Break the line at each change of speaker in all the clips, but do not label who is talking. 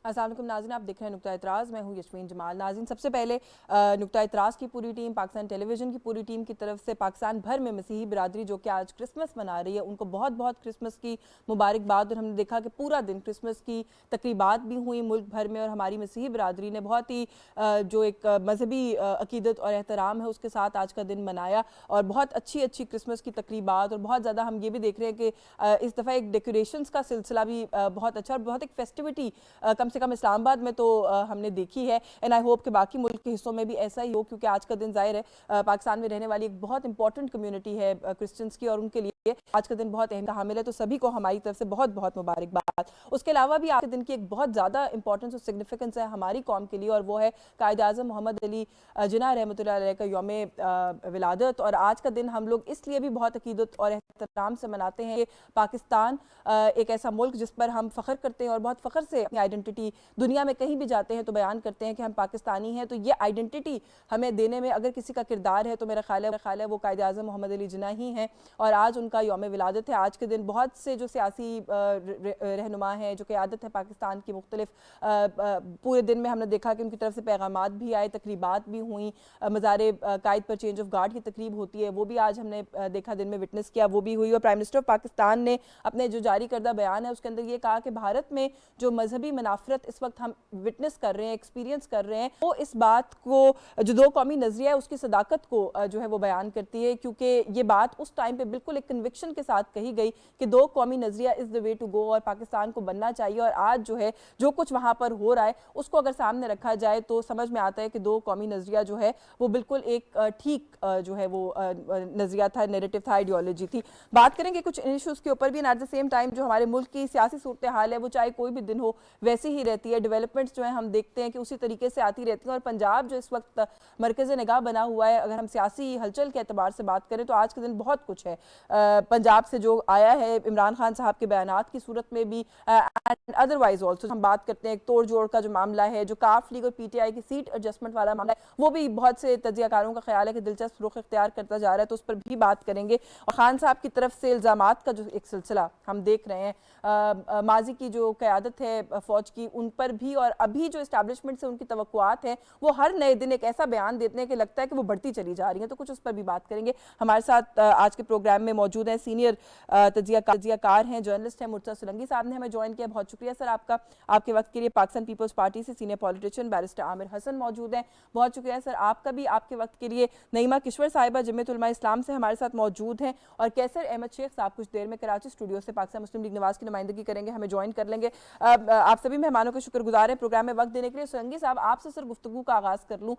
السلام علیکم ناظرین، آپ دیکھ رہے ہیں نقطہ اعتراض، میں ہوں یشوین جمال۔ ناظرین، سب سے پہلے نقطہ اعتراض کی پوری ٹیم، پاکستان ٹیلی ویژن کی پوری ٹیم کی طرف سے پاکستان بھر میں مسیحی برادری جو کہ آج کرسمس منا رہی ہے ان کو بہت بہت کرسمس کی مبارکباد۔ اور ہم نے دیکھا کہ پورا دن کرسمس کی تقریبات بھی ہوئیں ملک بھر میں، اور ہماری مسیحی برادری نے بہت ہی جو ایک مذہبی عقیدت اور احترام ہے اس کے ساتھ آج کا دن منایا، اور بہت اچھی اچھی کرسمس کی تقریبات، اور بہت زیادہ ہم یہ بھی دیکھ رہے ہیں کہ اس دفعہ ایک ڈیکوریشنز کا سلسلہ بھی بہت اچھا، اور بہت ایک فیسٹیوٹی کم سے کم اسلام آباد میں تو ہم نے دیکھی ہے، اینڈ آئی ہوپ کہ باقی ملک کے حصوں میں بھی ایسا ہی ہو، کیونکہ آج کا دن ظاہر ہے پاکستان میں رہنے والی ایک بہت امپورٹنٹ کمیونٹی ہے کرسچنز کی، اور ان کے لیے آج کا دن بہت اہم کا حامل ہے، تو سبھی کو ہماری طرف سے بہت بہت مبارکباد۔ اس کے علاوہ بھی آج کے دن کی ایک بہت زیادہ امپورٹنس اور سگنیفیکنس ہے ہماری قوم کے لیے، اور وہ ہے قائد اعظم محمد علی جناح رحمۃ اللہ علیہ کا یوم ولادت۔ اور آج کا دن ہم لوگ اس لیے بھی بہت عقیدت اور احترام سے مناتے ہیں کہ پاکستان ایک ایسا ملک جس پر ہم فخر کرتے ہیں، اور بہت فخر سے اپنی آئیڈینٹی دنیا میں کہیں بھی جاتے ہیں تو بیان کرتے ہیں کہ ہم پاکستانی ہیں۔ تو یہ آئیڈینٹی ہمیں دینے میں اگر کسی کا کردار ہے تو میرا خیال ہے وہ قائد اعظم محمد علی جناح ہی ہیں، اور آج ان کا یوم ولادت ہے۔ آج کے دن بہت سے جو سیاسی رہنما ہیں، جو قیادت ہے پاکستان کی مختلف، پورے دن میں ہم نے دیکھا کہ ان کی طرف سے پیغامات بھی آئے، تقریبات بھی ہوئیں، مزار قائد پر چینج آف گارڈ کی تقریب ہوتی ہے وہ بھی آج ہم نے دیکھا دن میں وٹنس کیا، وہ بھی ہوئی۔ اور پرائم منسٹر آف پاکستان نے اپنے جو جاری کردہ بیان ہے اس کے اندر یہ کہا کہ بھارت میں جو مذہبی منافرت اس وقت ہم وٹنس کر رہے ہیں، ایکسپیرینس کر رہے ہیں، وہ اس بات کو جو دو قومی نظریہ ہے اس کی صداقت کو جو ہے وہ بیان کرتی ہے، کیونکہ یہ بات اس ٹائم پہ بالکل ایک کنوکشن کے ساتھ کہی گئی کہ دو قومی نظریہ از the way to go، اور پاکستان کو بننا چاہیے۔ اور آج جو ہے جو کچھ وہاں پر ہو رہا ہے اس کو اگر سامنے رکھا جائے تو سمجھ میں آتا ہے کہ دو قومی نظریہ جو ہے وہ بالکل ایک ٹھیک جو ہے وہ نظریہ تھا، نیریٹو تھا، آئیڈیالوجی تھی۔ بات کریں گے کچھ ایشوز کے اوپر بھی، ایٹ دا سیم ٹائم جو ہمارے ملک کی سیاسی صورتحال ہے وہ چاہے کوئی بھی دن ہو ویسی ہی رہتی ہے، ڈیولپمنٹس جو ہیں ہم دیکھتے ہیں کہ اسی طریقے سے آتی رہتی ہیں، اور پنجاب جو اس وقت مرکز نگاہ بنا ہوا ہے، اگر ہم سیاسی ہلچل کے اعتبار سے بات کریں تو آج کے دن بہت کچھ ہے پنجاب سے جو آیا ہے، عمران خان صاحب کے بیانات کی صورت میں بھی، اینڈ ادروائز آلسو ہم بات کرتے ہیں ایک توڑ جوڑ کا جو معاملہ ہے، جو کاف لیگ اور پی ٹی آئی کی سیٹ ایڈجسٹمنٹ والا معاملہ ہے، وہ بھی بہت سے تجزیہ کاروں کا خیال ہے کہ دلچسپ رخ اختیار کرتا جا رہا ہے، تو اس پر بھی بات کریں گے۔ اور خان صاحب کی طرف سے الزامات کا جو ایک سلسلہ ہم دیکھ رہے ہیں، ماضی کی جو قیادت ہے فوج کی ان پر بھی، اور ابھی جو اسٹیبلشمنٹ سے ان کی توقعات ہیں وہ ہر نئے دن ایک ایسا بیان دیتے ہیں کہ لگتا ہے کہ وہ بڑھتی چلی جا رہی ہیں، تو کچھ اس پر بھی بات کریں گے۔ ہمارے ساتھ آج کے پروگرام میں موجود ہیں سینئر تجزیہ کار ہیں، جرنلسٹ ہیں، مرتضیٰ سولنگی صاحب نے ہمیں جوائن کیا، بہت شکریہ سر آپ کا آپ کے وقت کے لیے۔ پاکستان پیپلز پارٹی سے سینئر پولیٹیشین بیرسٹر عامر حسن موجود ہیں، بہت شکریہ سر آپ کا بھی آپ کے وقت کے لیے۔ نعیمہ کشور صاحبہ جمعیت علماء اسلام سے ہمارے ساتھ موجود ہیں، اور کیسر احمد شیخ صاحب کچھ دیر میں کراچی اسٹوڈیو سے پاکستان مسلم لیگ نواز کی نمائندگی کریں گے، ہمیں جوائن کر لیں گے۔ آپ سبھی مہمانوں کے شکر گزار ہیں پروگرام میں وقت دینے کے لیے۔ سولنگی صاحب آپ سے سر گفتگو کا آغاز کر لوں،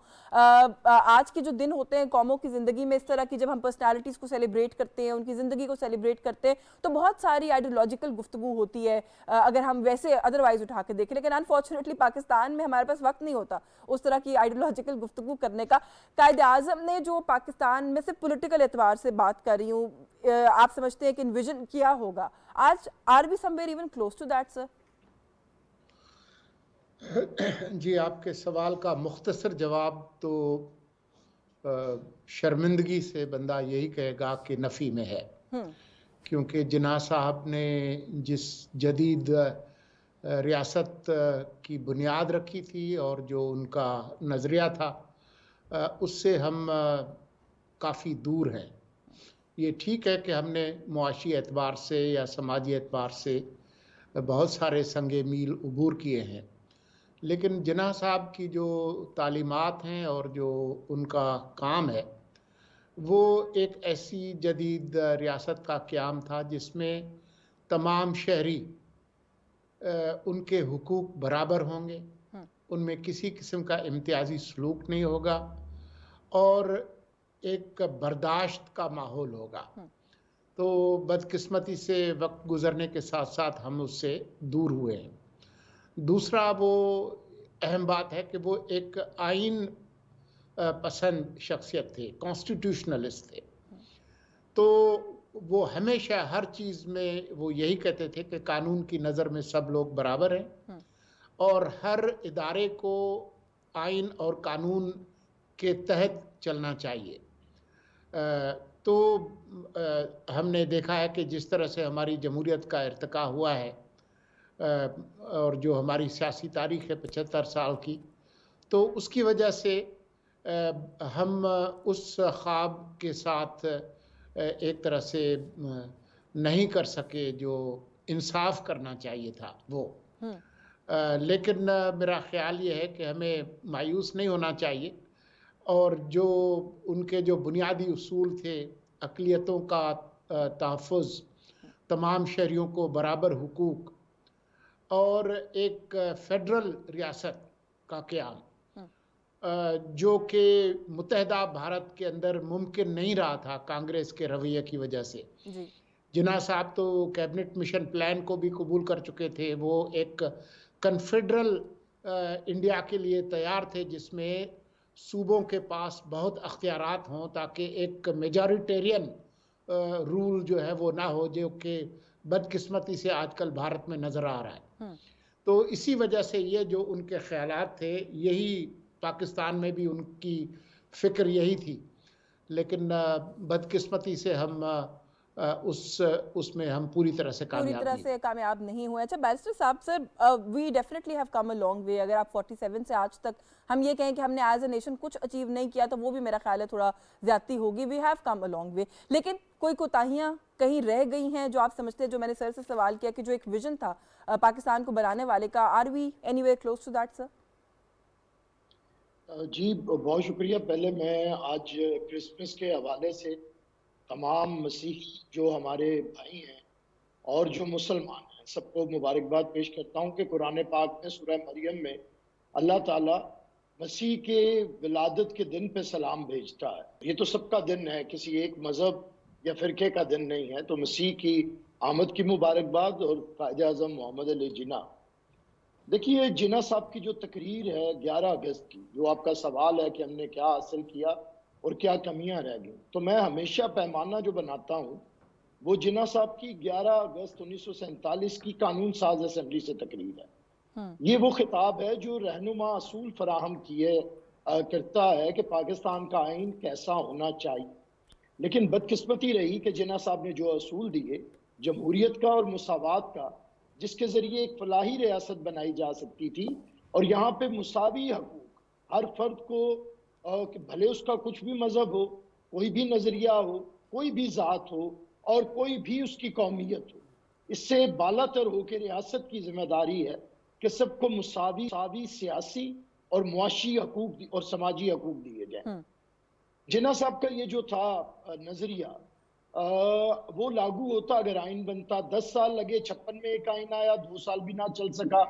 آج کے جو دن ہوتے ہیں قوموں کی زندگی میں اس طرح کی، جب ہم پرسنالٹیز کو سیلیبریٹ کرتے ہیں، ان کی زندگی کو سیلیبریٹ کرتے ہیں تو بہت ساری آئیڈیولوجیکل گفتگو ہوتی ہے اگر ہم ویسے ادروائز اٹھا کے دیکھیں، لیکن انفارچونیٹلی پاکستان میں ہمارے پاس وقت نہیں ہوتا اس طرح کی آئیڈیولوجیکل گفتگو کرنے کا۔ قائد اعظم نے جو پاکستان میں سے پولیٹیکل اعتبار سے بات کر رہی ہوں، آپ سمجھتے ہیں کہ انویژن کیا ہوگا آج؟ Are we somewhere even close to that sir?
جی، آپ کے سوال کا مختصر جواب تو شرمندگی سے بندہ یہی کہے گا کہ نفی میں ہے، کیونکہ جناح صاحب نے جس جدید ریاست کی بنیاد رکھی تھی اور جو ان کا نظریہ تھا اس سے ہم کافی دور ہیں۔ یہ ٹھیک ہے کہ ہم نے معاشی اعتبار سے یا سماجی اعتبار سے بہت سارے سنگ میل عبور کیے ہیں، لیکن جناح صاحب کی جو تعلیمات ہیں اور جو ان کا کام ہے وہ ایک ایسی جدید ریاست کا قیام تھا جس میں تمام شہری ان کے حقوق برابر ہوں گے، ان میں کسی قسم کا امتیازی سلوک نہیں ہوگا، اور ایک برداشت کا ماحول ہوگا۔ تو بدقسمتی سے وقت گزرنے کے ساتھ ساتھ ہم اس سے دور ہوئے ہیں۔ دوسرا وہ اہم بات ہے کہ وہ ایک آئین پسند شخصیت تھے، کانسٹیٹیوشنلسٹ تھے، تو وہ ہمیشہ ہر چیز میں وہ یہی کہتے تھے کہ قانون کی نظر میں سب لوگ برابر ہیں اور ہر ادارے کو آئین اور قانون کے تحت چلنا چاہیے۔ تو ہم نے دیکھا ہے کہ جس طرح سے ہماری جمہوریت کا ارتقا ہوا ہے اور جو ہماری سیاسی تاریخ ہے 75 سال کی، تو اس کی وجہ سے ہم اس خواب کے ساتھ ایک طرح سے نہیں کر سکے جو انصاف کرنا چاہیے تھا وہ. لیکن میرا خیال یہ ہے کہ ہمیں مایوس نہیں ہونا چاہیے، اور جو ان کے جو بنیادی اصول تھے، اقلیتوں کا تحفظ، تمام شہریوں کو برابر حقوق اور ایک فیڈرل ریاست کا قیام، جو کہ متحدہ بھارت کے اندر ممکن نہیں رہا تھا کانگریس کے رویے کی وجہ سے. جناح صاحب تو کیبنٹ مشن پلان کو بھی قبول کر چکے تھے. وہ ایک کنفیڈرل انڈیا کے لیے تیار تھے، جس میں صوبوں کے پاس بہت اختیارات ہوں تاکہ ایک میجارٹیرین رول جو ہے وہ نہ ہو، جو کہ بدقسمتی سے آج کل بھارت میں نظر آ رہا ہے. تو اسی وجہ سے یہ جو ان کے خیالات تھے، یہی پاکستان میں بھی ان کی فکر یہی تھی. لیکن بدقسمتی سے ہم اس میں ہم پوری طرح سے
کامیاب نہیں ہوئے. اچھا بیرسٹر صاحب، sir we definitely have come a long way. اگر آپ 47 سے آج تک ہم یہ کہیں کہ ہم نے ایز اے نیشن کچھ اچیو نہیں کیا تو وہ بھی میرا خیال ہے تھوڑا زیادتی ہوگی. We have come a long وے، لیکن کوئی کوتاہیاں کہیں رہ گئی ہیں جو آپ سمجھتے ہیں، جو میں نے سر سے سوال کیا کہ جو ایک ویژن تھا پاکستان کو بنانے والے کا، are we anywhere close to that sir?
جی بہت شکریہ. پہلے میں آج کرسمس کے حوالے سے تمام مسیح جو ہمارے بھائی ہیں اور جو مسلمان ہیں سب کو مبارکباد پیش کرتا ہوں کہ قرآن پاک میں سورہ مریم میں اللہ تعالیٰ مسیح کے ولادت کے دن پہ سلام بھیجتا ہے. یہ تو سب کا دن ہے، کسی ایک مذہب یا فرقے کا دن نہیں ہے. تو مسیح کی آمد کی مبارکباد. اور قائد اعظم محمد علی جناح، دیکھیے جناح صاحب کی جو تقریر ہے 11 اگست کی، جو آپ کا سوال ہے کہ ہم نے کیا حاصل کیا اور کیا کمیاں رہ گئیں، تو میں ہمیشہ پیمانہ جو بناتا ہوں وہ جناح صاحب کی 11 اگست 1947 کی قانون ساز اسمبلی سے تقریر ہے. یہ وہ خطاب ہے جو رہنما اصول فراہم کیے کرتا ہے کہ پاکستان کا آئین کیسا ہونا چاہیے. لیکن بدقسمتی رہی کہ جناح صاحب نے جو اصول دیے جمہوریت کا اور مساوات کا، جس کے ذریعے ایک فلاحی ریاست بنائی جا سکتی تھی اور یہاں پہ مساوی حقوق ہر فرد کو، کہ بھلے اس کا کچھ بھی مذہب ہو، کوئی بھی نظریہ ہو، کوئی بھی ذات ہو اور کوئی بھی اس کی قومیت ہو، اس سے بالا تر ہو کے ریاست کی ذمہ داری ہے کہ سب کو مساوی سیاسی اور معاشی حقوق اور سماجی حقوق دیے جائیں. جناح صاحب کا یہ جو تھا نظریہ وہ لاگو ہوتا اگر آئین بنتا. 10 سال لگے، 56 میں ایک آئین آیا، 2 سال بھی نہ چل سکا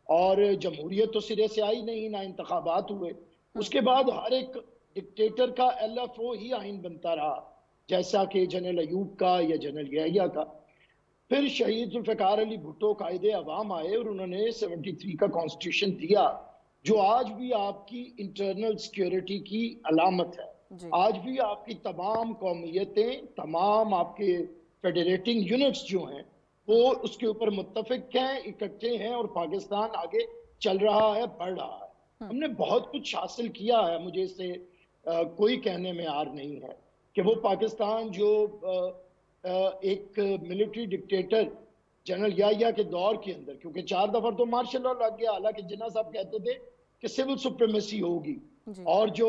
اور جمہوریت تو سرے سے آئی نہیں، نہ انتخابات ہوئے. اس کے بعد ہر ایک ڈکٹیٹر کا LFO ہی آئین بنتا رہا، جیسا کہ جنرل ایوب کا یا جنرل یحییٰ کا. پھر شہید ذوالفقار علی بھٹو قائد عوام آئے اور انہوں نے 73 کا کانسٹیٹیوشن دیا، جو آج بھی آپ کی انٹرنل سیکیورٹی کی علامت ہے. آج بھی آپ کی تمام قومیتیں، تمام آپ کے فیڈریٹنگ یونٹس جو ہیں وہ اس کے اوپر متفق ہیں، اکٹھے ہیں اور پاکستان آگے چل رہا ہے، بڑھ رہا ہے. ہم نے بہت کچھ حاصل کیا ہے، مجھے اس سے کوئی کہنے میں آر نہیں ہے کہ وہ پاکستان جو ایک ملٹری ڈکٹیٹر جنرل یحییٰ کے دور کے اندر، کیونکہ 4 دفعہ تو مارشل لا لگ گیا، حالانکہ جناح صاحب کہتے تھے کہ سول سپریمیسی ہوگی اور جو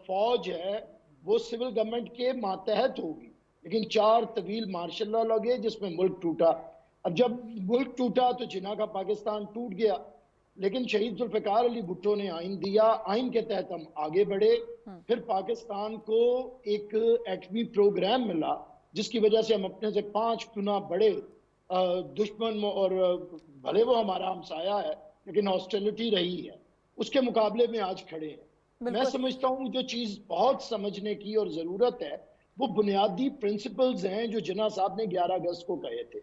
فوج ہے وہ سول گورنمنٹ کے ماتحت ہوگی، لیکن 4 طویل مارشل لا لگے جس میں ملک ٹوٹا. اب جب ملک ٹوٹا تو جناح کا پاکستان ٹوٹ گیا. لیکن شہید ذوالفقار علی بھٹو نے آئین دیا، آئین کے تحت ہم آگے بڑھے. پھر پاکستان کو ایک ایٹمی پروگرام ملا جس کی وجہ سے ہم اپنے سے 5 گنا بڑے دشمن، اور بھلے وہ ہمارا ہمسایہ ہے لیکن ہاسٹیلٹی رہی ہے، اس کے مقابلے میں آج کھڑے ہیں. میں سمجھتا ہوں جو چیز بہت سمجھنے کی اور ضرورت ہے وہ بنیادی پرنسپلز ہیں جو جناح صاحب نے 11 اگست کو کہے تھے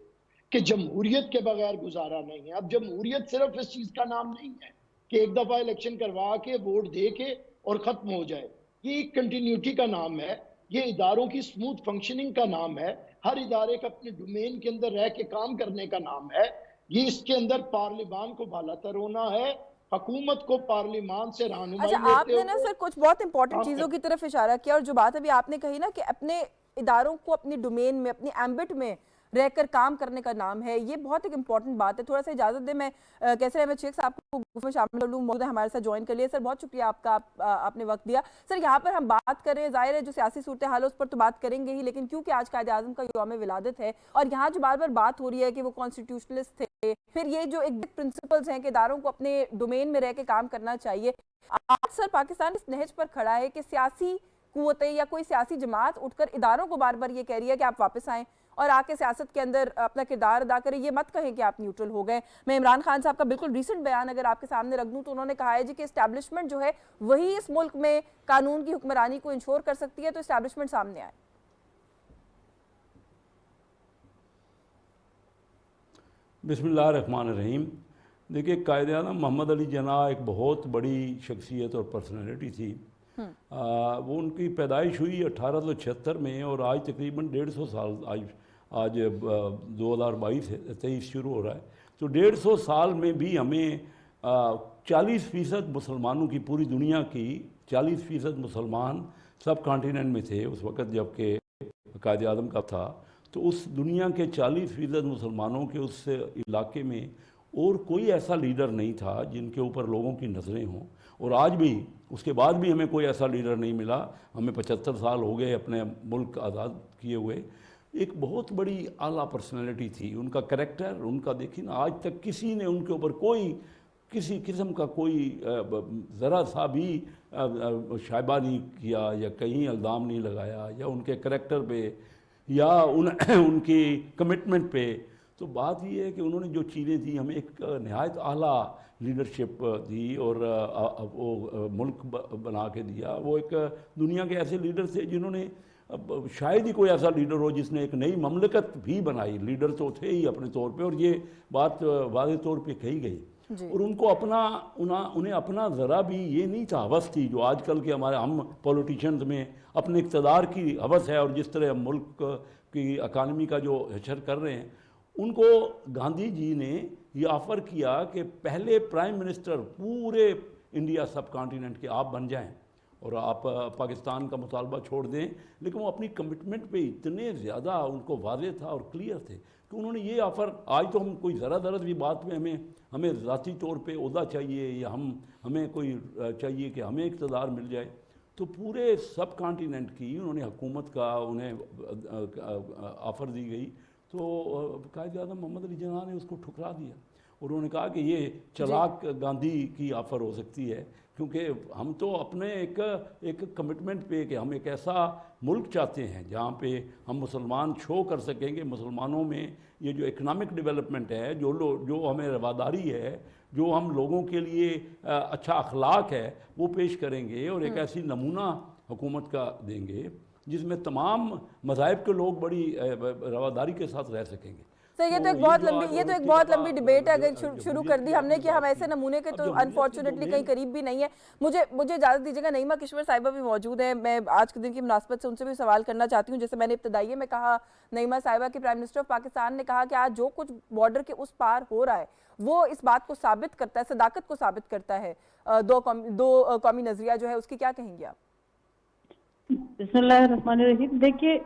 کہ جمہوریت کے بغیر گزارا نہیں ہے. اب جمہوریت صرف اس چیز کا نام نہیں ہے کہ ایک دفعہ الیکشن کروا کے ووٹ دے کے اور ختم ہو جائے. یہ ایک کنٹینیوٹی کا نام ہے، یہ اداروں کی سموتھ فنکشننگ کا نام ہے، ہر ادارے کا اپنے ڈومین کے اندر رہ کے کام کرنے کا نام ہے. یہ اس کے اندر پارلیمان کو بالا تر ہونا ہے، حکومت کو پارلیمان سے رہنمائی لیتے ہوئے.
آپ نے نا سر کچھ بہت امپورٹنٹ چیزوں کی طرف اشارہ کیا، اور جو بات ابھی آپ نے کہی نا کہ اپنے اداروں کو اپنی ڈومین میں، اپنی ایمبٹ میں رہ کر کام کرنے کا نام ہے. یہ بہت ایک امپورٹنٹ بات ہے. تھوڑا سا اجازت دیں میں کیسر احمد شیخ صاحب کو گفتگو میں شامل کر لوں. موجود ہے ہمارے ساتھ جوائن کر لیے. سر بہت شکریہ آپ کا, آپ نے وقت دیا. سر یہاں پر ہم بات کر رہے ہیں, ظاہر ہے جو سیاسی صورتحال ہے اس پر تو بات کریں گے ہی, لیکن کیونکہ آج قائد اعظم کا یوم ولادت ہے اور یہاں جو بار بار بات ہو رہی ہے کہ وہ کانسٹیٹیوشنلسٹ تھے, پھر یہ جو ایک پرنسپلز ہیں کہ اداروں کو اپنے ڈومین میں رہ کے کام کرنا چاہیے, آج سر پاکستان اس نہج پر کھڑا ہے کہ سیاسی قوتیں یا کوئی سیاسی جماعت اٹھ کر اداروں کو بار بار یہ کہہ رہی ہے کہ آپ واپس آئیں اور آ کے سیاست کے اندر اپنا کردار ادا کریں. یہ مت کہیں کہ آپ نیوٹرل ہو گئے. میں عمران خان صاحب کا بالکل ریسنٹ بیان اگر آپ کے سامنے رکھ دوں تو انہوں نے کہا ہے جی کہ اسٹیبلشمنٹ جو ہے وہی اس ملک میں قانون کی حکمرانی کو انشور کر سکتی ہے, تو اسٹیبلشمنٹ سامنے آئے.
بسم اللہ الرحمن الرحیم. دیکھیے, قائد اعظم محمد علی جناح ایک بہت بڑی شخصیت اور پرسنالٹی تھی. وہ ان کی پیدائش ہوئی 1876 میں اور آج تقریباً 150 سال, آج 2022 شروع ہو رہا ہے, تو 150 سال میں بھی ہمیں 40% مسلمانوں کی, پوری دنیا کی 40% مسلمان سب کانٹیننٹ میں تھے اس وقت جب کہ قائد اعظم کا تھا. تو اس دنیا کے 40% مسلمانوں کے اس علاقے میں اور کوئی ایسا لیڈر نہیں تھا جن کے اوپر لوگوں کی نظریں ہوں. اور آج بھی اس کے بعد بھی ہمیں کوئی ایسا لیڈر نہیں ملا. ہمیں 75 سال ہو گئے اپنے ملک آزاد کیے ہوئے. ایک بہت بڑی اعلیٰ پرسنالٹی تھی. ان کا کریکٹر, ان کا دیکھیں نا, آج تک کسی نے ان کے اوپر کوئی کسی قسم کا کوئی ذرا سا بھی شائبہ نہیں کیا یا کہیں الزام نہیں لگایا یا ان کے کریکٹر پہ یا ان کی کمٹمنٹ پہ. تو بات یہ ہے کہ انہوں نے جو چیزیں دی ہمیں ایک نہایت اعلیٰ لیڈرشپ دی اور وہ ملک بنا کے دیا. وہ ایک دنیا کے ایسے لیڈر تھے جنہوں نے, شاید ہی کوئی ایسا لیڈر ہو جس نے ایک نئی مملکت بھی بنائی. لیڈر تو تھے ہی اپنے طور پہ, اور یہ بات واضح طور پہ کہی گئی. اور ان کو انہیں اپنا ذرا بھی یہ نہیں تھا, ہوس تھی جو آج کل کے ہم پولیٹیشنز میں اپنے اقتدار کی ہوس ہے, اور جس طرح ہم ملک کی اکانومی کا جو حشر کر رہے ہیں. ان کو گاندھی جی نے یہ آفر کیا کہ پہلے پرائم منسٹر پورے انڈیا سب کانٹیننٹ کے آپ بن جائیں اور آپ پاکستان کا مطالبہ چھوڑ دیں. لیکن وہ اپنی کمٹمنٹ پہ اتنے زیادہ ان کو واضح تھا اور کلیئر تھے کہ انہوں نے یہ آفر, آج تو ہم کوئی ذرا ذرا بھی بات میں ہمیں ذاتی طور پہ عہدہ چاہیے یا ہمیں کوئی چاہیے کہ ہمیں اقتدار مل جائے, تو پورے سب کانٹیننٹ کی انہوں نے حکومت کا انہیں آفر دی گئی. تو قائد اعظم محمد علی جناح نے اس کو ٹھکرا دیا اور انہوں نے کہا کہ یہ چلاک گاندھی کی آفر ہو سکتی ہے, کیونکہ ہم تو اپنے ایک کمٹمنٹ پہ کہ ہم ایک ایسا ملک چاہتے ہیں جہاں پہ ہم مسلمان شو کر سکیں گے مسلمانوں میں یہ جو اکنامک ڈیولپمنٹ ہے, جو ہمیں رواداری ہے, جو ہم لوگوں کے لیے اچھا اخلاق ہے وہ پیش کریں گے, اور ایک ایسی نمونہ حکومت کا دیں گے جس میں تمام مذاہب کے لوگ بڑی رواداری کے ساتھ رہ سکیں گے.
سر یہ تو ایک بہت لمبی ڈیبیٹ ہے, اگر شروع کر دی ہم نے کہ ہم ایسے نمونے کے تو انفارچونیٹلی کہیں قریب بھی نہیں ہے. مجھے اجازت دیجیے گا, نعیمہ کشور صاحبہ بھی موجود ہیں. میں آج کے دن کی مناسبت سے ان سے بھی سوال کرنا چاہتی ہوں. جیسے میں نے ابتدائیے میں کہا نعیمہ صاحبہ کہ پرائم منسٹر آف پاکستان نے کہا کہ آج جو کچھ بارڈر کے اس پار ہو رہا ہے وہ اس بات کو ثابت کرتا ہے, صداقت کو ثابت کرتا ہے. دو قومی نظریہ جو ہے اس کی کیا کہیں گے آپ؟
بسم اللہ الرحمن الرحیم. دیکھیے,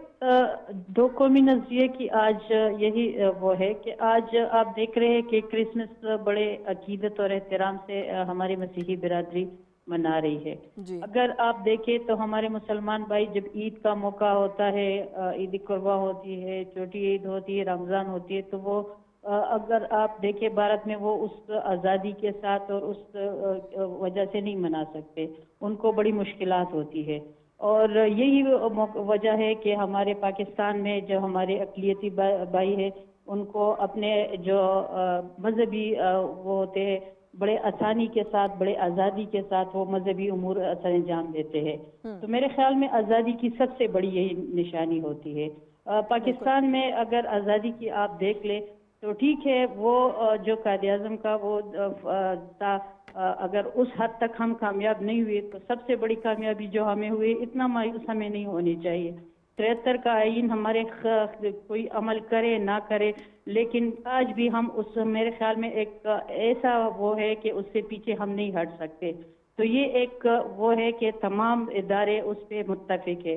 دو قومی نظریے کی آج یہی وہ ہے کہ آج آپ دیکھ رہے ہیں کہ کرسمس بڑے عقیدت اور احترام سے ہماری مسیحی برادری منا رہی ہے. اگر آپ دیکھیں تو ہمارے مسلمان بھائی جب عید کا موقع ہوتا ہے, عید قربہ ہوتی ہے, چھوٹی عید ہوتی ہے, رمضان ہوتی ہے, تو وہ اگر آپ دیکھیں بھارت میں وہ اس آزادی کے ساتھ اور اس وجہ سے نہیں منا سکتے, ان کو بڑی مشکلات ہوتی ہے. اور یہی وجہ ہے کہ ہمارے پاکستان میں جو ہمارے اقلیتی بھائی ہیں ان کو اپنے جو مذہبی وہ ہوتے ہیں بڑے آسانی کے ساتھ, بڑے آزادی کے ساتھ وہ مذہبی امور سر انجام دیتے ہیں. تو میرے خیال میں آزادی کی سب سے بڑی یہی نشانی ہوتی ہے. پاکستان میں اگر آزادی کی آپ دیکھ لیں تو ٹھیک ہے, وہ جو قائد اعظم کا وہ تھا, اگر اس حد تک ہم کامیاب نہیں ہوئے تو سب سے بڑی کامیابی جو ہمیں ہوئی, اتنا مایوس ہمیں نہیں ہونی چاہیے. 73 کا آئین ہمارے کوئی عمل کرے نہ کرے, لیکن آج بھی ہم اس میرے خیال میں ایک ایسا وہ ہے کہ اس سے پیچھے ہم نہیں ہٹ سکتے. تو یہ ایک وہ ہے کہ تمام ادارے اس پہ متفق ہے.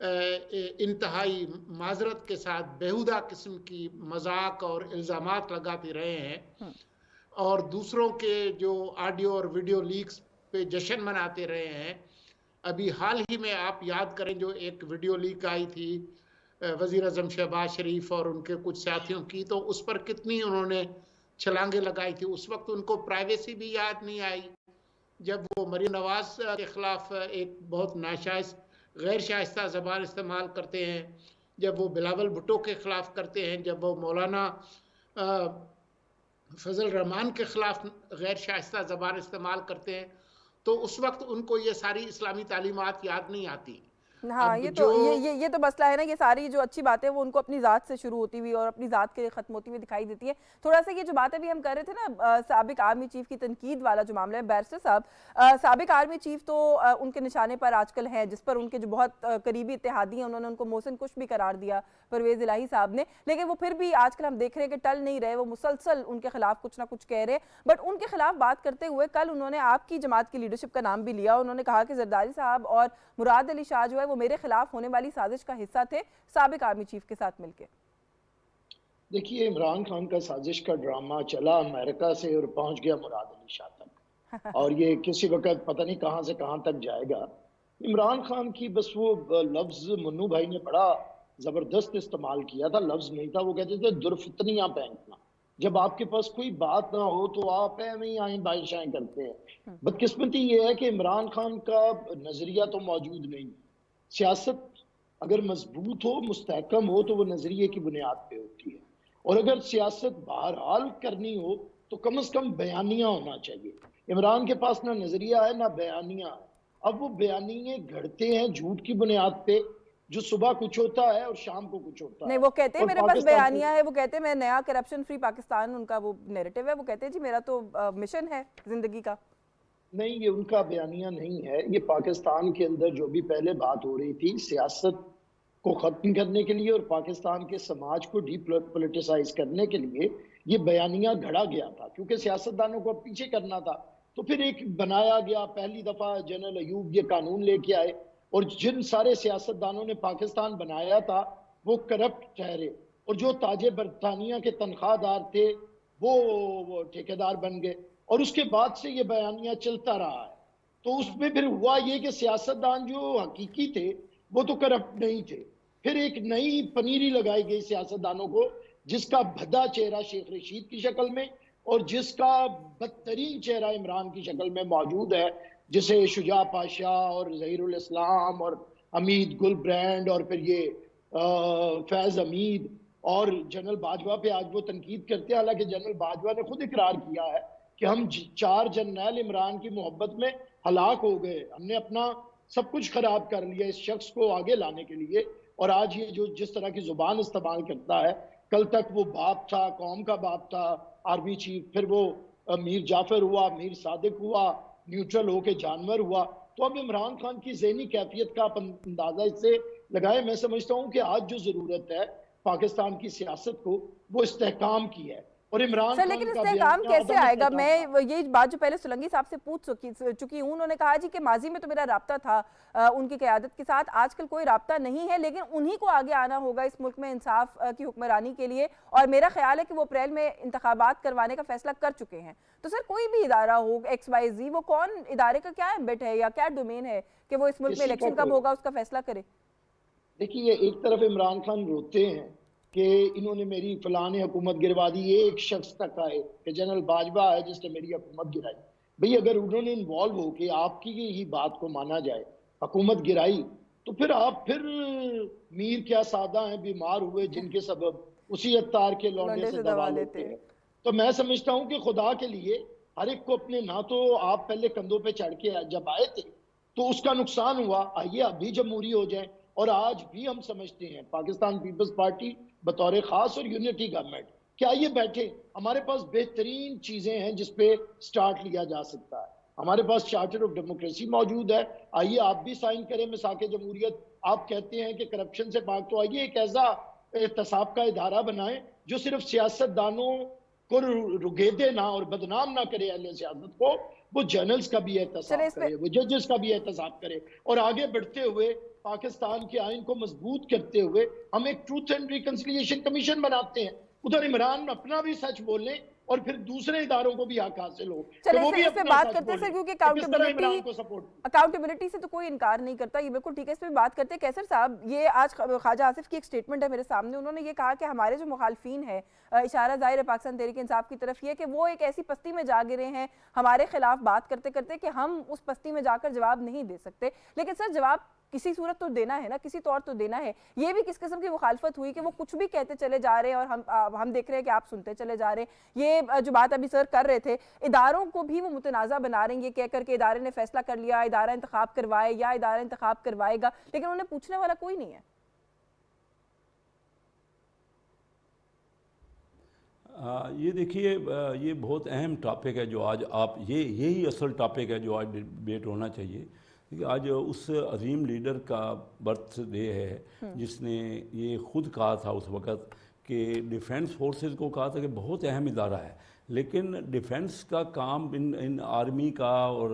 انتہائی معذرت کے ساتھ بیہودہ قسم کی مذاق اور الزامات لگاتے رہے ہیں اور دوسروں کے جو آڈیو اور ویڈیو لیکس پہ جشن مناتے رہے ہیں. ابھی حال ہی میں آپ یاد کریں جو ایک ویڈیو لیک آئی تھی وزیر اعظم شہباز شریف اور ان کے کچھ ساتھیوں کی، تو اس پر کتنی انہوں نے چھلانگیں لگائی تھی. اس وقت ان کو پرائیویسی بھی یاد نہیں آئی جب وہ مریم نواز کے خلاف ایک بہت ناشائستہ غیر شائستہ زبان استعمال کرتے ہیں، جب وہ بلاول بھٹو کے خلاف کرتے ہیں، جب وہ مولانا فضل الرحمان کے خلاف غیر شائستہ زبان استعمال کرتے ہیں، تو اس وقت ان کو یہ ساری اسلامی تعلیمات یاد نہیں آتی.
ہاں یہ تو مسئلہ ہے نا، یہ ساری جو اچھی باتیں وہ ان کو اپنی ذات سے شروع ہوتی ہوئی اور اپنی ذات کے ختم ہوتی ہوئی دکھائی دیتی ہے. تھوڑا سا یہ جو باتیں بھی ہم کر رہے تھے نا سابق آرمی چیف کی تنقید والا جو معاملہ ہے، بیرسٹر صاحب سابق آرمی چیف تو ان کے نشانے پر آج کل ہیں، جس پر ان کے جو بہت قریبی اتحادی ہیں انہوں نے ان کو محسن کش بھی قرار دیا پرویز الہی صاحب نے، لیکن وہ پھر بھی آج کل ہم دیکھ رہے ہیں کہ ٹل نہیں رہے، وہ مسلسل ان کے خلاف کچھ نہ کچھ کہہ رہے. بٹ ان کے خلاف بات کرتے ہوئے کل انہوں نے آپ کی جماعت کی لیڈرشپ کا نام بھی لیا. انہوں نے کہا کہ زرداری صاحب اور مراد علی شاہ جو ہے وہ میرے خلاف ہونے والی سازش کا حصہ تھے سابق آرمی چیف کے ساتھ مل کے.
دیکھیے عمران خان کا سازش کا ڈرامہ چلا امریکہ سے اور پہنچ گیا مراد علی شاہ تک اور یہ کسی وقت پتہ نہیں کہاں سے کہاں تک جائے گا. عمران خان کی بس وہ لفظ منو بھائی نے بڑا زبردست استعمال کیا تھا، لفظ نہیں تھا، وہ کہتے تھے درفتنیاں پھینکنا. جب آپ کے پاس کوئی بات نہ ہو تو آپ ایویں آئیں بائیں شائیں کرتے ہیں. بدقسمتی یہ ہے کہ عمران خان کا نظریہ تو موجود نہیں. سیاست اگر مضبوط ہو مستحکم ہو تو وہ نظریے کی بنیاد پہ ہوتی ہے، اور اگر سیاست بہرحال کرنی ہو تو کم از کم بیانیہ ہونا چاہیے. عمران کے پاس نہ نظریہ ہے نہ بیانیہ ہے. اب وہ بیانیے گھڑتے ہیں جھوٹ کی بنیاد پہ، جو صبح کچھ ہوتا ہے اور شام کو کچھ ہوتا ہے.
نہیں وہ کہتے ہیں میرے پاس بیانیہ ہے، وہ کہتے ہیں میں نیا کرپشن فری پاکستان ان کا وہ نیریٹو ہے، وہ کہتے ہیں جی میرا تو مشن ہے زندگی کا.
نہیں یہ ان کا بیانیہ نہیں ہے. یہ پاکستان کے اندر جو بھی پہلے بات ہو رہی تھی سیاست کو ختم کرنے کے لیے اور پاکستان کے سماج کو ڈی پولیٹیسائز کرنے کے لیے یہ بیانیہ گھڑا گیا تھا، کیونکہ سیاستدانوں کو پیچھے کرنا تھا. تو پھر ایک بنایا گیا، پہلی دفعہ جنرل ایوب یہ قانون لے کے آئے، اور جن سارے سیاستدانوں نے پاکستان بنایا تھا وہ کرپٹ ٹھہرے، اور جو تاج برطانیہ کے تنخواہ دار تھے وہ ٹھیکیدار بن گئے، اور اس کے بعد سے یہ بیانیہ چلتا رہا ہے. تو اس میں پھر ہوا یہ کہ سیاستدان جو حقیقی تھے وہ تو کرپٹ نہیں تھے. پھر ایک نئی پنیری لگائی گئی سیاستدانوں کو، جس کا بھدا چہرہ شیخ رشید کی شکل میں اور جس کا بدترین چہرہ عمران کی شکل میں موجود ہے، جسے شجاع پاشا اور ظہیر الاسلام اور حمید گل برینڈ اور پھر یہ فیض حمید اور جنرل باجوہ پہ آج وہ تنقید کرتے ہیں. حالانکہ جنرل باجوہ نے خود اقرار کیا ہے کہ ہم 4 جرنیل عمران کی محبت میں ہلاک ہو گئے، ہم نے اپنا سب کچھ خراب کر لیا اس شخص کو آگے لانے کے لیے. اور آج یہ جو جس طرح کی زبان استعمال کرتا ہے، کل تک وہ باپ تھا، قوم کا باپ تھا آرمی چیف، پھر وہ میر جعفر ہوا، میر صادق ہوا، نیوٹرل ہو کے جانور ہوا. تو اب عمران خان کی ذہنی کیفیت کا آپ اندازہ اس سے لگائے. میں سمجھتا ہوں کہ آج جو ضرورت ہے پاکستان کی سیاست کو وہ استحکام کی ہے، اور عمران خان
لیکن استحکام کیسے آئے گا؟ میں یہ بات جو پہلے سلنگی صاحب سے پوچھ چکی ہوں، انہوں نے کہا جی کہ ماضی میں تو میرا رابطہ تھا ان کی قیادت کے ساتھ، آج کل کوئی رابطہ نہیں ہے، لیکن انہی کو آگے آنا ہوگا اس ملک میں انصاف کی حکمرانی کے لیے، اور میرا خیال ہے کہ وہ اپریل میں انتخابات کروانے کا فیصلہ کر چکے ہیں. تو سر کوئی بھی ادارہ ہو XYZ، وہ کون ادارے کا کیا ایمبٹ ہے یا کیا ڈومین ہے کہ وہ اس ملک میں الیکشن کب ہوگا اس کا فیصلہ کرے؟
دیکھیے ایک طرف عمران خان روتے ہیں کہ انہوں نے میری فلاں حکومت گروا دی، ایک شخص تک آئے کہ جنرل باجوہ ہے جس نے میری حکومت گرائی. بھئی اگر انہوں نے انوالو ہو کے آپ کی ہی بات کو مانا جائے، حکومت گرائی، تو پھر آپ پھر میر کیا سادہ ہیں بیمار ہوئے جن کے سبب اسی عطار کے لونڈے سے دوا لیتے ہیں. تو میں سمجھتا ہوں کہ خدا کے لیے ہر ایک کو اپنے، نہ تو آپ پہلے کندھوں پہ چڑھ کے جب آئے تھے تو اس کا نقصان ہوا، آئیے ابھی جمہوری ہو جائیں. اور آج بھی ہم سمجھتے ہیں پاکستان پیپلز پارٹی بطور خاص اور یونٹی گورنمنٹ کہ آئیے بیٹھے، ہمارے پاس بہترین چیزیں ہیں جس پہ سٹارٹ لیا جا سکتا ہے. ہمارے پاس چارٹر آف ڈیموکریسی موجود ہے، آئیے آپ بھی سائن کریں میثاق جمہوریت. آپ کہتے ہیں کہ کرپشن سے پاک، تو آئیے ایک ایسا احتساب کا ادارہ بنائیں جو صرف سیاست دانوں کو رگیدے نہ اور بدنام نہ کرے اہل سیاست کو، وہ جرنلز کا بھی احتساب کرے, وہ ججز کا بھی احتساب کرے, اور آگے بڑھتے ہوئے پاکستان کے آئین کو مضبوط کرتے ہوئے ہم ایک ٹروتھ اینڈ ریکنسیلیشن کمیشن بناتے ہیں. ادھر عمران اپنا بھی سچ بولیں اور پھر دوسرے اداروں کو بھی حق حاصل ہو کہ وہ بھی اپنا
بات
سچ
کرتے ہیں سر,
بولیں.
کیونکہ اکاؤنٹیبلٹی سے تو کوئی انکار نہیں کرتا, یہ بالکل ٹھیک ہے, اس پہ بات کرتے ہیں. کیسر صاحب, یہ آج خواجہ آصف کی ایک سٹیٹمنٹ ہے میرے سامنے, انہوں نے یہ کہا کہ ہمارے جو مخالفین ہیں, اشارہ ظاہر ہے پاکستان تحریک انصاف کی طرف یہ کہ وہ ایک ایسی پستی میں جا گرے ہیں ہمارے خلاف بات کرتے کرتے کہ ہم اس پستی میں جا کر جواب نہیں دے سکتے. لیکن سر جواب کسی صورت تو دینا ہے نا, کسی طور تو دینا ہے. یہ بھی کس قسم کی مخالفت ہوئی کہ وہ کچھ بھی کہتے چلے جا رہے ہیں اور ہم دیکھ رہے ہیں کہ آپ سنتے چلے جا رہے ہیں. یہ جو بات ابھی سر کر رہے تھے, اداروں کو بھی وہ متنازع بنا رہے ہیں یہ کہہ کر کے ادارے نے فیصلہ کر لیا, ادارہ انتخاب کروائے یا ادارہ انتخاب کروائے گا, لیکن انہیں پوچھنے والا کوئی نہیں ہے.
یہ دیکھیے, یہ بہت اہم ٹاپک ہے جو آج آپ, یہی اصل ٹاپک ہے جو آج ڈیبیٹ ہونا چاہیے. آج اس عظیم لیڈر کا برتھ ڈے ہے جس نے یہ خود کہا تھا اس وقت کہ ڈیفنس فورسز کو کہا تھا کہ بہت اہم ادارہ ہے, لیکن ڈیفنس کا کام ان آرمی کا اور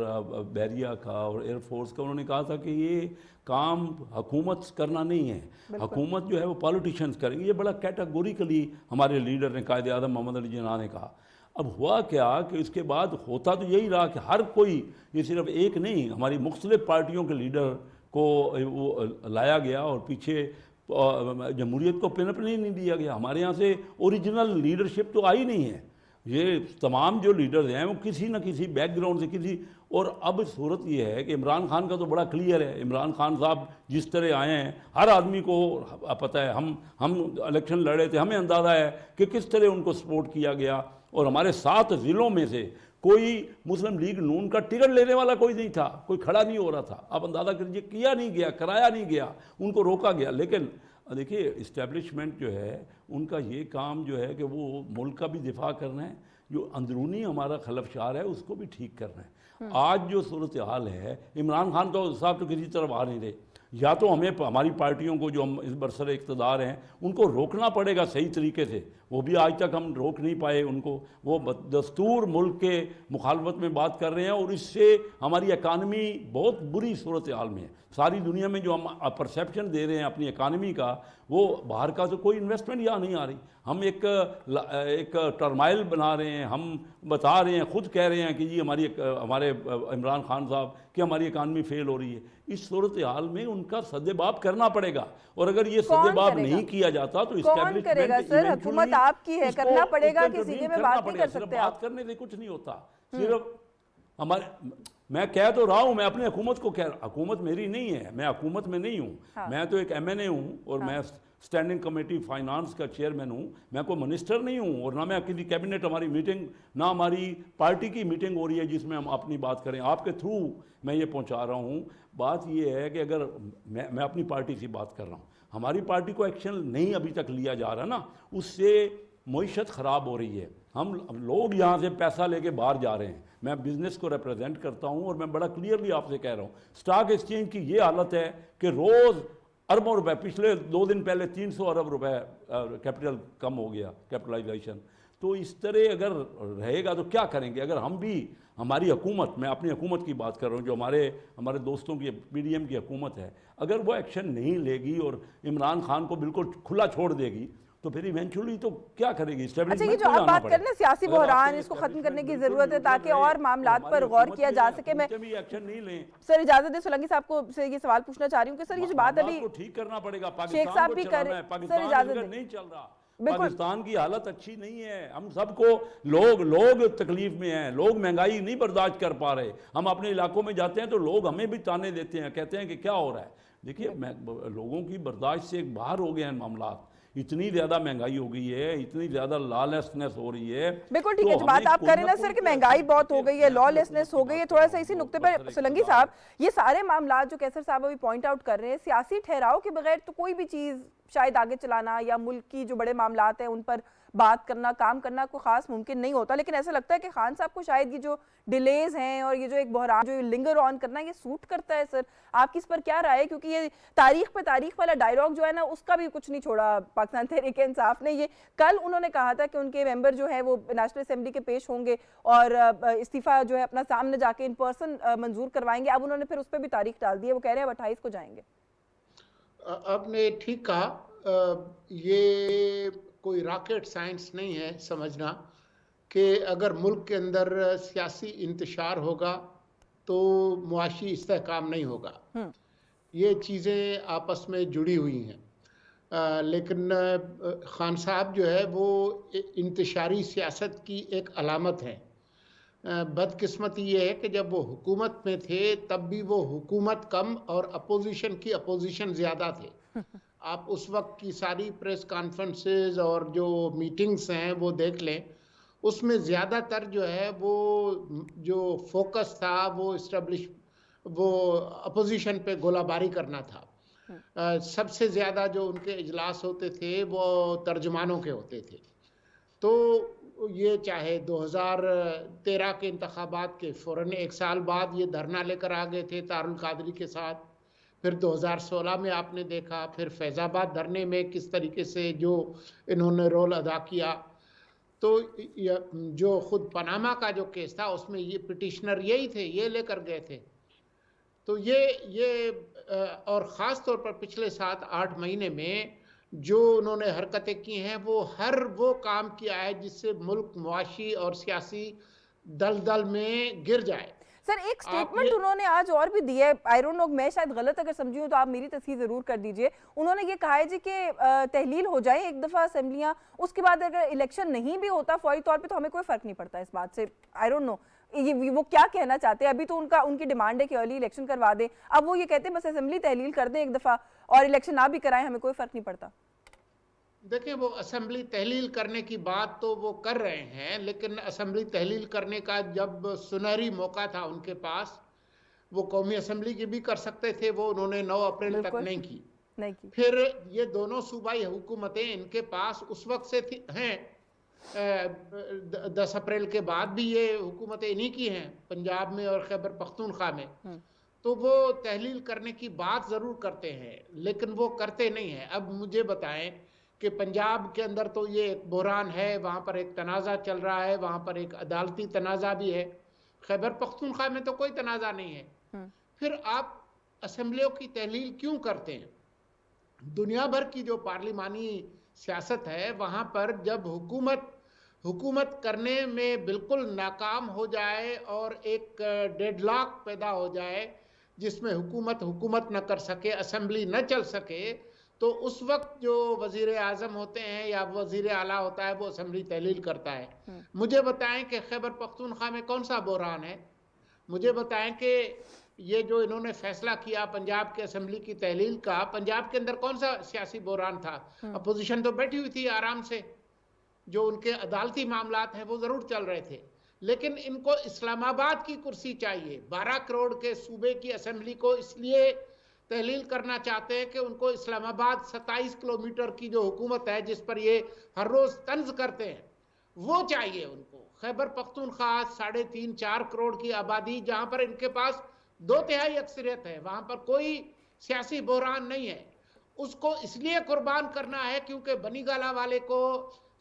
بحریہ کا اور ایئر فورس کا, انہوں نے کہا تھا کہ یہ کام حکومت کرنا نہیں ہے, حکومت جو ہے وہ پالیٹیشینز کریں گے. یہ بڑا کیٹاگوریکلی ہمارے لیڈر نے, قائد اعظم محمد علی جناح نے کہا. اب ہوا کیا کہ اس کے بعد ہوتا تو یہی رہا کہ ہر کوئی, یہ صرف ایک نہیں, ہماری مختلف پارٹیوں کے لیڈر کو وہ لایا گیا اور پیچھے جمہوریت کو پن اپ نہیں دیا گیا. ہمارے یہاں سے اوریجنل لیڈرشپ تو آئی نہیں ہے. یہ تمام جو لیڈرز ہیں وہ کسی نہ کسی بیک گراؤنڈ سے کسی, اور اب صورت یہ ہے کہ عمران خان کا تو بڑا کلیئر ہے. عمران خان صاحب جس طرح آئے ہیں, ہر آدمی کو پتہ ہے, ہم الیکشن لڑے تھے, ہمیں اندازہ ہے کہ کس طرح ان کو سپورٹ کیا گیا, اور ہمارے 7 ضلعوں میں سے کوئی مسلم لیگ نون کا ٹکٹ لینے والا کوئی نہیں تھا, کوئی کھڑا نہیں ہو رہا تھا. آپ اندازہ کریے, کیا نہیں گیا, کرایا نہیں گیا, ان کو روکا گیا. لیکن دیکھیے اسٹیبلشمنٹ جو ہے ان کا یہ کام جو ہے کہ وہ ملک کا بھی دفاع کرنا ہے, جو اندرونی ہمارا خلفشار ہے اس کو بھی ٹھیک کرنا ہے. آج جو صورتحال ہے, عمران خان تو صاحب تو کسی طرف آ نہیں رہے, یا تو ہمیں ہماری پارٹیوں کو جو ہم اس برسر اقتدار ہیں ان کو روکنا پڑے گا صحیح طریقے سے, وہ بھی آج تک ہم روک نہیں پائے ان کو. وہ دستور ملک کے مخالفت میں بات کر رہے ہیں اور اس سے ہماری اکانومی بہت بری صورتحال میں ہے. ساری دنیا میں جو ہم پرسیپشن دے رہے ہیں اپنی اکانومی کا, وہ باہر کا تو کوئی انویسٹمنٹ یہاں نہیں آ رہی. ہم ایک ٹرمائل بنا رہے ہیں, ہم بتا رہے ہیں, خود کہہ رہے ہیں کہ جی ہمارے عمران خان صاحب کہ ہماری اکانومی فیل ہو رہی ہے. اس صورتحال میں ان کا سدباب کرنا پڑے گا, اور اگر یہ سدباب نہیں کیا جاتا تو
کون کرے گا سر؟ حکومت آپ کی ہے, کرنا پڑے گا, کسی کے میں بات نہیں کر سکتے.
بات کرنے سے کچھ نہیں ہوتا, صرف میں کہہ تو رہا ہوں, میں اپنی حکومت کو کہہ رہا, حکومت میری نہیں ہے, میں حکومت میں نہیں ہوں, میں تو ایک MNA ہوں اور میں اسٹینڈنگ کمیٹی فائنانس کا چیئرمین ہوں. میں کوئی منسٹر نہیں ہوں, اور نہ میں کسی کیبنٹ, ہماری میٹنگ نہ ہماری پارٹی کی میٹنگ ہو رہی ہے جس میں ہم اپنی بات کریں. آپ کے تھرو میں یہ پہنچا رہا ہوں. بات یہ ہے کہ اگر میں اپنی پارٹی سے بات کر رہا ہوں, ہماری پارٹی کو ایکشن نہیں ابھی تک لیا جا رہا نا, اس سے معیشت خراب ہو رہی ہے. ہم لوگ یہاں سے پیسہ لے کے باہر جا رہے ہیں. میں بزنس کو ریپرزینٹ کرتا ہوں اور میں بڑا کلیئرلی آپ سے کہہ رہا ہوں, سٹاک ایکسچینج کی یہ حالت ہے کہ روز اربوں روپے, پچھلے 2 دن پہلے 300 ارب روپے کیپٹل کم ہو گیا, کیپٹلائزیشن. تو اس طرح اگر رہے گا تو کیا کریں گے؟ اگر ہم بھی, ہماری حکومت, میں اپنی حکومت کی بات کر رہا ہوں جو ہمارے دوستوں کی PDM کی حکومت ہے, اگر وہ ایکشن نہیں لے گی اور عمران خان کو بالکل کھلا چھوڑ دے گی تو پھر ایونچولی تو کیا کرے گی؟
اچھا, یہ جو آپ بات کریں نا سیاسی بحران, اس کو ختم کرنے کی ضرورت ہے تاکہ اور معاملات پر غور کیا جا سکے. میں
ایکشن نہیں لیں.
سر اجازت دیں, سولنگی صاحب کو سے یہ سوال پوچھنا چاہ رہی ہوں کہ سر یہ جو بات ابھی
ٹھیک کرنا پڑے گا,
شیخ صاحب بھی کر رہے ہیں, سر اجازت دیں,
نہیں چل رہا. پاکستان کی حالت اچھی نہیں ہے, ہم سب کو لوگ تکلیف میں ہیں, لوگ مہنگائی نہیں برداشت کر پا رہے. ہم اپنے علاقوں میں جاتے ہیں تو لوگ ہمیں بھی تانے دیتے ہیں, کہتے ہیں کہ کیا ہو رہا ہے. دیکھیے لوگوں کی برداشت سے باہر ہو گئے ہیں معاملات. اتنی زیادہ مہنگائی ہو گئی ہے, اتنی زیادہ لا لیسنس ہو رہی ہے.
بالکل ٹھیک ہے, جو بات آپ کر رہے ہیں نا سر کہ مہنگائی بہت ہو گئی ہے, لا لیسنس ہو گئی ہے, تھوڑا سا اسی نقطے پر سولنگی صاحب, یہ سارے معاملات جو کیسر صاحب ابھی پوائنٹ آؤٹ کر رہے ہیں, سیاسی ٹھہراؤ کے بغیر تو کوئی بھی چیز شاید آگے چلانا یا ملک کی جو بڑے معاملات ہیں ان پر بات کرنا کام کرنا کوئی خاص ممکن نہیں ہوتا، لیکن ایسا لگتا ہے کہ خان صاحب کو شاید یہ جو ڈیلیز ہیں اور یہ جو ایک بحران جو لنگر آن کرنا یہ سوٹ کرتا ہے. سر آپ کی اس پر کیا رائے ہے؟ کیونکہ یہ تاریخ پہ تاریخ والا ڈائیلاگ جو ہے نا اس کا بھی کچھ نہیں چھوڑا پاکستان تحریک انصاف نے. یہ کل انہوں نے کہا تھا کہ ان کے ممبر جو ہے وہ نیشنل اسمبلی کے پیش ہوں گے اور استعفیٰ جو ہے اپنا سامنے جا کے ان پرسن منظور کروائیں گے. اب انہوں نے پھر اس پہ بھی تاریخ ڈال دی ہے، وہ کہہ رہے ہیں 28 کو جائیں گے.
آپ نے ٹھیک کہا، یہ کوئی راکٹ سائنس نہیں ہے سمجھنا کہ اگر ملک کے اندر سیاسی انتشار ہوگا تو معاشی استحکام نہیں ہوگا. یہ چیزیں آپس میں جڑی ہوئی ہیں. لیکن خان صاحب جو ہے وہ انتشاری سیاست کی ایک علامت ہے. بدقسمتی یہ ہے کہ جب وہ حکومت میں تھے تب بھی وہ حکومت کم اور اپوزیشن کی اپوزیشن زیادہ تھے. آپ اس وقت کی ساری پریس کانفرنسز اور جو میٹنگز ہیں وہ دیکھ لیں، اس میں زیادہ تر جو ہے وہ جو فوکس تھا وہ اپوزیشن پہ گولہ باری کرنا تھا. سب سے زیادہ جو ان کے اجلاس ہوتے تھے وہ ترجمانوں کے ہوتے تھے. تو یہ چاہے 2013 کے انتخابات کے فوراً ایک سال بعد یہ دھرنا لے کر آ گئے تھے طاہر القادری کے ساتھ، پھر 2016 میں آپ نے دیکھا پھر فیض آباد دھرنے میں کس طریقے سے جو انہوں نے رول ادا کیا. تو جو خود پاناما کا جو کیس تھا اس میں یہ پٹیشنر یہی تھے، یہ لے کر گئے تھے. تو یہ اور خاص طور پر پچھلے 7-8 مہینے میں جو انہوں نے حرکتیں کی ہیں وہ کام کیا ہے جس سے ملک معاشی اور سیاسی دلدل میں گر جائے.
سر ایک سٹیٹمنٹ انہوں نے آج اور بھی دی ہے، آئی ڈونٹ نو میں شاید غلط اگر سمجھی ہوں تو آپ میری تصحیح ضرور کر دیجئے. انہوں نے یہ کہا ہے جی کہ تحلیل ہو جائے ایک دفعہ اسمبلیاں، اس کے بعد اگر الیکشن نہیں بھی ہوتا فوری طور پہ تو ہمیں کوئی فرق نہیں پڑتا اس بات سے. آئی ڈونٹ نو وہ کیا کہنا چاہتے ہیں. ابھی تو ان کی ڈیمانڈ ہے کہ ارلی الیکشن کروا دیں، اب وہ یہ کہتے ہیں بس اسمبلی تحلیل کر دیں ایک دفعہ اور الیکشن نہ بھی کرائیں ہمیں کوئی فرق نہیں پڑتا.
دیکھیں وہ اسمبلی تحلیل کرنے کی بات تو وہ کر رہے ہیں، لیکن اسمبلی تحلیل کرنے کا جب سنہری موقع تھا ان کے پاس، وہ قومی اسمبلی کی بھی کر سکتے تھے، وہ انہوں نے 9 اپریل تک نہیں کی. پھر یہ دونوں صوبائی حکومتیں ان کے پاس اس وقت سے ہیں، 10 اپریل کے بعد بھی یہ حکومتیں انہی کی ہیں پنجاب میں اور خیبر پختونخوا میں. تو وہ تحلیل کرنے کی بات ضرور کرتے ہیں لیکن وہ کرتے نہیں ہیں. اب مجھے بتائیں کہ پنجاب کے اندر تو یہ ایک بحران ہے، وہاں پر ایک تنازع چل رہا ہے، وہاں پر ایک عدالتی تنازع بھی ہے. خیبر پختونخوا میں تو کوئی تنازع نہیں ہے. پھر آپ اسمبلیوں کی تحلیل کیوں کرتے ہیں؟ دنیا بھر کی جو پارلیمانی سیاست ہے وہاں پر جب حکومت کرنے میں بالکل ناکام ہو جائے اور ایک ڈیڈ لاک پیدا ہو جائے جس میں حکومت نہ کر سکے، اسمبلی نہ چل سکے، تو اس وقت جو وزیر اعظم ہوتے ہیں یا وزیر اعلیٰ ہوتا ہے وہ اسمبلی تحلیل کرتا ہے. مجھے بتائیں کہ خیبر پختونخوا میں کون سا بحران ہے؟ مجھے بتائیں کہ یہ جو انہوں نے فیصلہ کیا پنجاب کے اسمبلی کی تحلیل کا، پنجاب کے اندر کون سا سیاسی بحران تھا؟ اپوزیشن تو بیٹھی ہوئی تھی آرام سے، جو ان کے عدالتی معاملات ہیں وہ ضرور چل رہے تھے. لیکن ان کو اسلام آباد کی کرسی چاہیے. 12 کروڑ کے صوبے کی اسمبلی کو اس لیے تحلیل کرنا چاہتے ہیں کہ ان کو اسلام آباد 27 کلومیٹر کی جو حکومت ہے جس پر یہ ہر روز طنز کرتے ہیں وہ چاہیے ان کو. خیبر پختونخوا 3.5-4 کروڑ کی آبادی جہاں پر ان کے پاس 2/3 اکثریت ہے، وہاں پر کوئی سیاسی بحران نہیں ہے. اس کو اس لیے قربان کرنا ہے کیونکہ بنی گالہ والے کو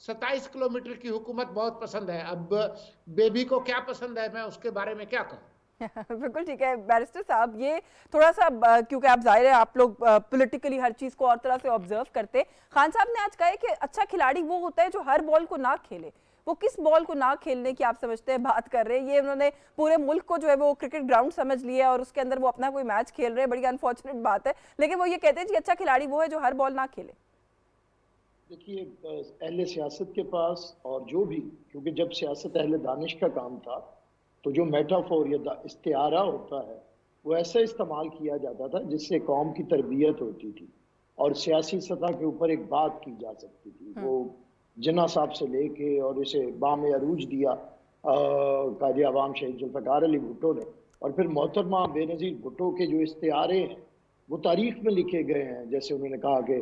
27 کلومیٹر کی حکومت بہت پسند ہے. اب بیبی کو کیا پسند ہے میں اس کے بارے میں کیا کہوں.
بالکل ٹھیک ہے بیرسٹر صاحب، یہ تھوڑا سا کیونکہ آپ ظاہر ہے آپ لوگ پولیٹیکلی ہر چیز کو اور طرح سے آبزرو کرتے. خان صاحب نے آج کہا ہے کہ اچھا کھلاڑی وہ ہوتا ہے جو ہر بال کو نہ کھیلے. وہ کس بال کو نہ کھیلنے کی آپ سمجھتے ہیں بات کر رہے ہیں؟ یہ انہوں نے پورے ملک کو جو ہے وہ کرکٹ گراؤنڈ سمجھ لیا اور اس کے اندر وہ اپنا کوئی میچ کھیل رہے ہیں، بڑی انفارچونیٹ بات ہے. لیکن وہ یہ کہتے ہیں کہ اچھا کھلاڑی وہ ہے جو ہر بال نہ کھیلے.
دیکھیے اہل سیاست کے پاس اور جو بھی، کیونکہ جب سیاست اہل دانش کا کام تھا تو جو میٹافور یا استعارہ ہوتا ہے وہ ایسا استعمال کیا جاتا تھا جس سے قوم کی تربیت ہوتی تھی اور سیاسی سطح کے اوپر ایک بات کی جا سکتی تھی. وہ جناح صاحب سے لے کے اور اسے بام عروج دیا قائد عوام شہید ذوالفقار علی بھٹو نے، اور پھر محترمہ بے نظیر بھٹو کے جو استعارے ہیں وہ تاریخ میں لکھے گئے ہیں. جیسے انہوں نے کہا کہ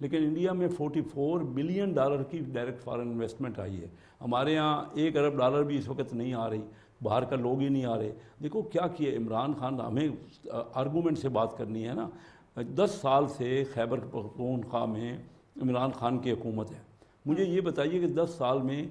لیکن انڈیا میں $44 بلین کی ڈائریکٹ فارن انویسٹمنٹ آئی ہے. ہمارے ہاں $1 ارب بھی اس وقت نہیں آ رہی, باہر کا لوگ ہی نہیں آ رہے. دیکھو کیا کیا عمران خان, ہمیں آرگومنٹ سے بات کرنی ہے نا. 10 سال سے خیبر پختونخوا میں عمران خان کی حکومت ہے. مجھے یہ بتائیے کہ 10 سال میں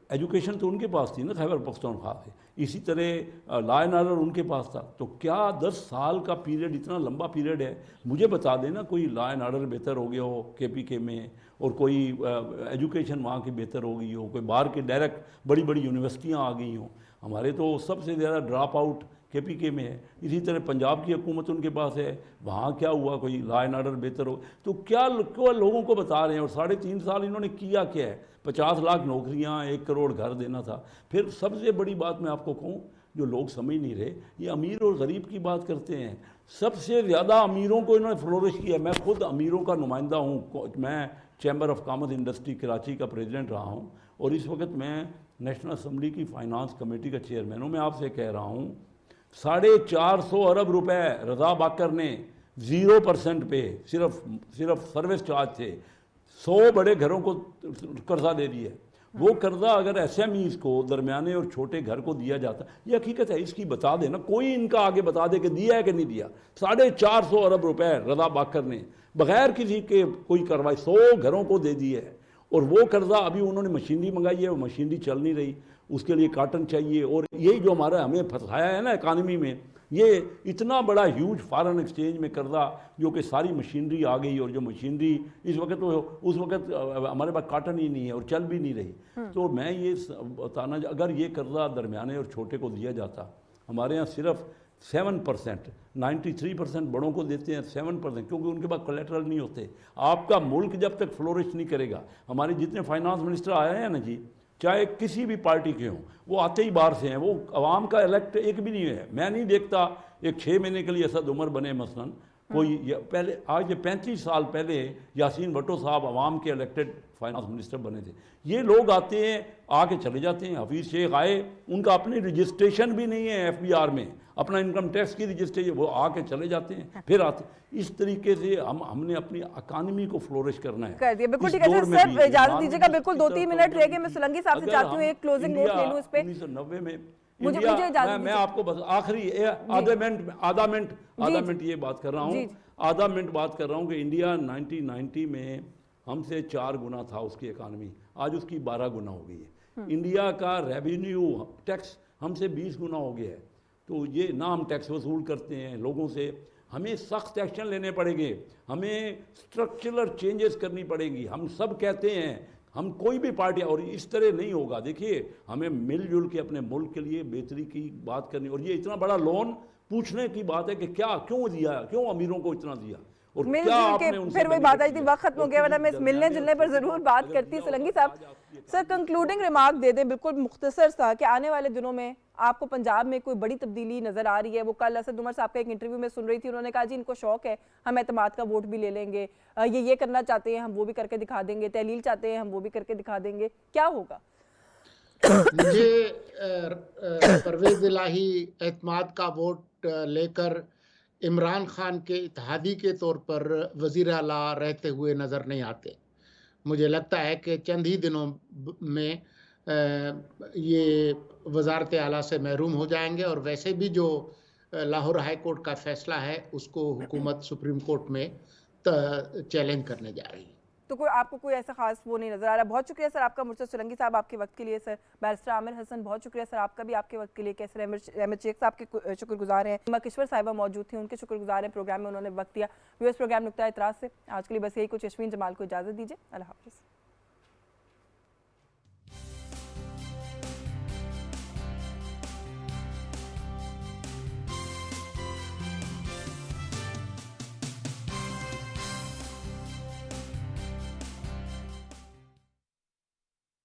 ایجوکیشن تو ان کے پاس تھی نا خیبر پختونخوا سے, اسی طرح لا اینڈ آرڈر ان کے پاس تھا. تو کیا 10 سال کا پیریڈ اتنا لمبا پیریڈ ہے؟ مجھے بتا دینا کوئی لا اینڈ آرڈر بہتر ہو گیا ہو KPK میں, اور کوئی ایجوکیشن وہاں کی بہتر ہو گئی ہو, کوئی باہر کے ڈائریکٹ بڑی بڑی یونیورسٹیاں آ گئی ہوں. ہمارے تو سب سے زیادہ ڈراپ آؤٹ KPK میں ہے. اسی طرح پنجاب کی حکومت ان کے پاس ہے, وہاں کیا ہوا, کوئی لا اینڈ آرڈر بہتر ہو. تو کیا لوگوں کو بتا رہے ہیں, اور 3.5 سال انہوں نے کیا کیا ہے؟ 50 لاکھ نوکریاں, 1 کروڑ گھر دینا تھا. پھر سب سے بڑی بات میں آپ کو کہوں جو لوگ سمجھ نہیں رہے, یہ امیر اور غریب کی بات کرتے ہیں. سب سے زیادہ امیروں کو انہوں نے فلورش کیا. میں خود امیروں کا نمائندہ ہوں, میں chamber of commerce industry Karachi کا پریزیڈنٹ رہا ہوں, اور اس وقت میں نیشنل اسمبلی کی فائنانس کمیٹی کا چیئرمین ہوں. میں آپ سے کہہ رہا ہوں 450 ارب روپے رضا باکر نے 0% پہ صرف سروس چارج تھے 100 بڑے گھروں کو قرضہ دے دیا ہے. وہ قرضہ اگر SMEs کو, درمیانے اور چھوٹے گھر کو دیا جاتا, یہ حقیقت ہے, اس کی بتا دے نا, کوئی ان کا آگے بتا دے کہ دیا ہے کہ نہیں دیا. 450 ارب روپے رضا باکر نے بغیر کسی کے کوئی کارروائی 100 گھروں کو دے دی ہے. اور وہ قرضہ ابھی انہوں نے مشینری منگائی ہے, وہ مشینری چل نہیں رہی, اس کے لیے کاٹن چاہیے. اور یہی جو ہمارا ہمیں پھنسایا ہے نا اکانومی میں, یہ اتنا بڑا ہیوج فارن ایکسچینج میں قرضہ, جو کہ ساری مشینری آ گئی, اور جو مشینری اس وقت ہمارے پاس کاٹن ہی نہیں ہے اور چل بھی نہیں رہی. تو میں یہ بتانا, اگر یہ قرضہ درمیانے اور چھوٹے کو دیا جاتا, ہمارے ہاں صرف 7%, 93% بڑوں کو دیتے ہیں 7%, کیونکہ ان کے پاس کولیٹرل نہیں ہوتے. آپ کا ملک جب تک فلورش نہیں کرے گا, ہمارے جتنے فائنانس منسٹر آئے ہیں نا جی, چاہے کسی بھی پارٹی کے ہوں, وہ آتے ہی باہر سے ہیں, وہ عوام کا الیکٹ ایک بھی نہیں ہے. میں نہیں دیکھتا ایک 6 مہینے کے لیے اسد عمر بنے مثلاً کوئی, پہلے آج 35 سال پہلے یاسین بھٹو صاحب عوام کے الیکٹڈ فائنانس منسٹر بنے تھے. یہ لوگ آتے ہیں, آ کے چلے جاتے ہیں. حفیظ شیخ آئے, ان کا اپنی رجسٹریشن بھی نہیں ہے FBR میں, اپنا انکم ٹیکس کی رجسٹریشن, وہ آ کے چلے جاتے ہیں, پھر آتے. اس طریقے سے ہم نے اپنی اکانومی کو فلورش کرنا ہے.
کر دیا, بالکل ٹھیک ہے سر, اجازت دیجیے گا, بالکل 2-3 منٹ رہ گئے. میں سولنگی صاحب سے چاہتی ہوں ایک کلوزنگ نوٹ لے لوں اس پہ.
1990 میں
میں
آپ کو بس آخری آدھا منٹ یہ بات کر رہا ہوں, آدھا منٹ بات کر رہا ہوں کہ انڈیا 1990 میں ہم سے 4 گنا تھا اس کی اکانومی, آج اس کی 12 گنا ہو گئی ہے. انڈیا کا ریونیو ٹیکس ہم سے 20 گنا ہو گیا ہے. تو یہ نہ ہم ٹیکس وصول کرتے ہیں لوگوں سے, ہمیں سخت ایکشن لینے پڑیں گے, ہمیں اسٹرکچرل چینجز کرنی پڑیں گی. ہم سب کہتے ہیں, ہم کوئی بھی پارٹی, اور اس طرح نہیں ہوگا. دیکھیے ہمیں مل جل کے اپنے ملک کے لیے بہتری کی بات کرنی, اور یہ اتنا بڑا لون پوچھنے کی بات ہے کہ کیا, کیوں دیا, کیوں امیروں کو اتنا دیا, اور
مل
کیا
جل
آپ
کے
نے ان سے
پھر وہی بات آئی تھی, وقت ختم ہو گیا, ورنہ میں اس ملنے جلنے پر ضرور بات کرتی. سولنگی صاحب سر کنکلوڈنگ ریمارک دے دیں بالکل مختصر سا, کہ آنے والے دنوں میں آپ کو پنجاب میں کوئی بڑی تبدیلی نظر آ رہی ہے؟ وہ کل اسد عمر صاحب کا ایک انٹرویو میں سن رہی تھی, انہوں نے کہا جی ان کو شوق ہے, ہم اعتماد کا ووٹ بھی لے لیں گے, یہ کرنا چاہتے ہیں ہم وہ بھی کر کے دکھا دیں گے, تحلیل چاہتے ہیں ہم وہ بھی کر کے دکھا دیں گے. کیا ہوگا؟
مجھے پرویز الہی اعتماد کا ووٹ لے کر عمران خان کے اتحادی کے طور پر وزیر اعلیٰ رہتے ہوئے نظر نہیں آتے. مجھے لگتا ہے کہ چند ہی دنوں میں یہ وزارت اعلیٰ سے محروم ہو جائیں گے, اور ویسے بھی جو لاہور ہائی کورٹ کا فیصلہ ہے اس کو حکومت سپریم کورٹ میں چیلنج کرنے جا رہی ہے.
تو کوئی آپ کو کوئی ایسا خاص وہ نہیں نظر آ رہا. بہت شکریہ سر آپ کا, مرشد سولنگی صاحب آپ کے وقت کے لیے. سر بیرسٹر عامر حسن بہت شکریہ سر آپ کا بھی, آپ کے وقت کے لیے. کیسر احمد شیخ صاحب کے شکر گزار ہیں. کشور صاحبہ موجود تھیں, ان کے شکر گزار ہیں, پروگرام میں انہوں نے وقت دیا. ویورز پروگرام نقطہ اعتراض سے آج کے لیے بس یہی کچھ. اشوین جمال کو اجازت دیجیے, اللہ حافظ.